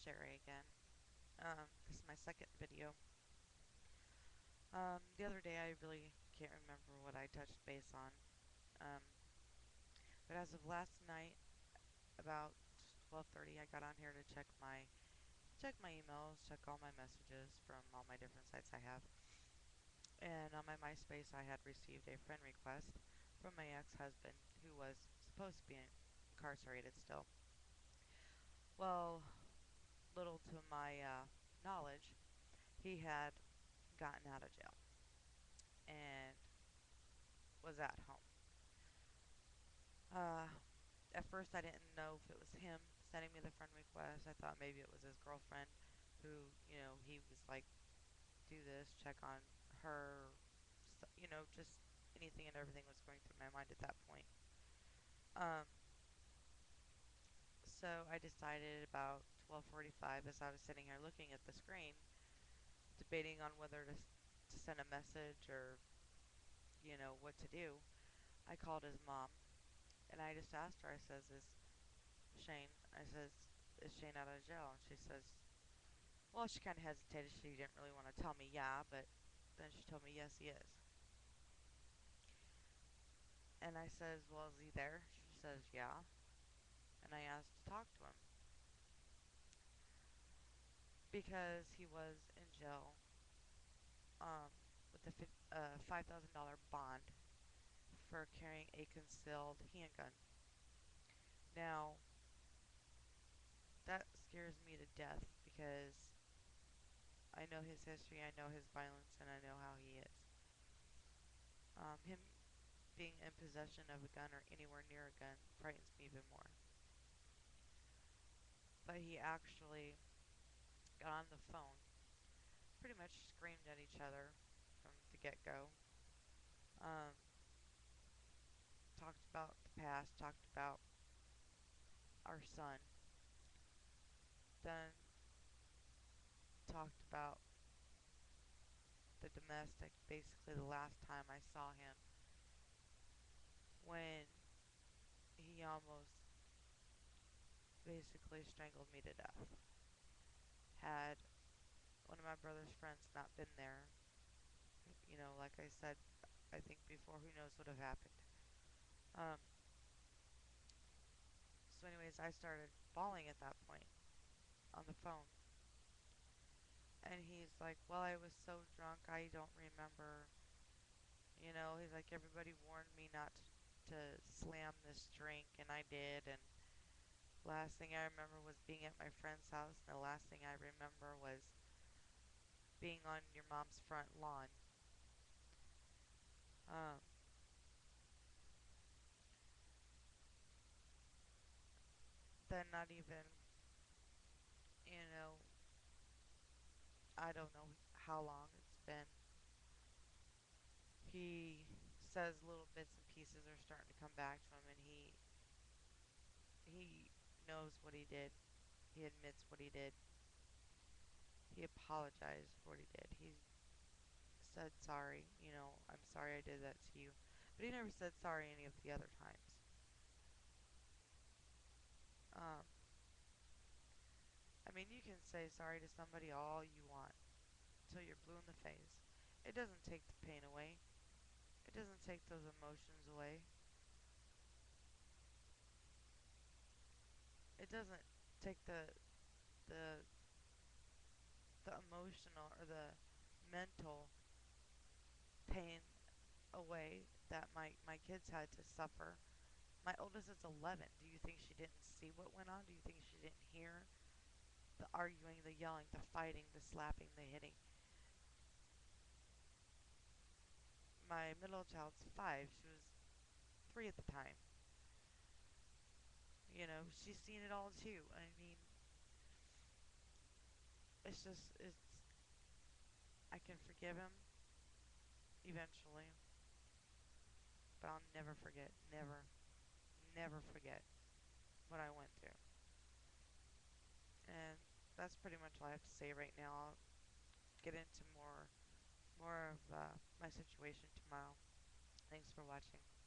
Sherry again. This is my second video. The other day I really can't remember what I touched base on. Um, but as of last night, about 12:30, I got on here to check my emails, check all my messages from all my different sites I have. And on my MySpace, I had received a friend request from my ex-husband, who was supposed to be incarcerated still. Well, little to my knowledge, he had gotten out of jail and was at home. Uh, at first, I didn't know if it was him sending me the friend request. I thought maybe it was his girlfriend who, he was like, do this, check on her, just anything and everything was going through my mind at that point. Um, so I decided about 12:45, as I was sitting here looking at the screen, debating on whether to send a message or, what to do. I called his mom and I just asked her, I says, Shane, I says, is Shane out of jail? And she says, well, she kind of hesitated. She didn't really want to tell me, yeah, but then she told me, yes, he is. And I says, well, is he there? She says, yeah. And I asked to talk to him because he was in jail um, with a $5,000 bond for carrying a concealed handgun. Now, that scares me to death because I know his history, I know his violence, and I know how he is. Him being in possession of a gun or anywhere near a gun frightens me even more. But he actually got on the phone, pretty much screamed at each other from the get-go. Um, Talked about the past, talked about our son, then talked about the domestic, basically the last time I saw him when he almost basically strangled me to death. Had one of my brother's friends not been there, like I said, I think before, who knows what would have happened. Um, so anyways, I started bawling at that point on the phone. And he's like, well, I was so drunk, I don't remember. He's like, everybody warned me not to slam this drink, and I did. And last thing I remember was being at my friend's house, and the last thing I remember was being on your mom's front lawn. Um, then not even, you know, I don't know how long it's been. He says little bits and pieces are starting to come back to him, and he knows what he did. He admits what he did. He apologized for what he did. He said sorry. I'm sorry I did that to you. But he never said sorry any of the other times. Um, I mean, you can say sorry to somebody all you want until you're blue in the face. It doesn't take the pain away. It doesn't take those emotions away. It doesn't take the the emotional or the mental pain away that my kids had to suffer. My oldest is 11. Do you think she didn't see what went on? Do you think she didn't hear the arguing, the yelling, the fighting, the slapping, the hitting? My middle child's 5. She was 3 at the time. She's seen it all too. I mean, it's, I can forgive him eventually, but I'll never forget, never, never forget what I went through. And that's pretty much all I have to say right now. I'll get into more of my situation tomorrow. Thanks for watching.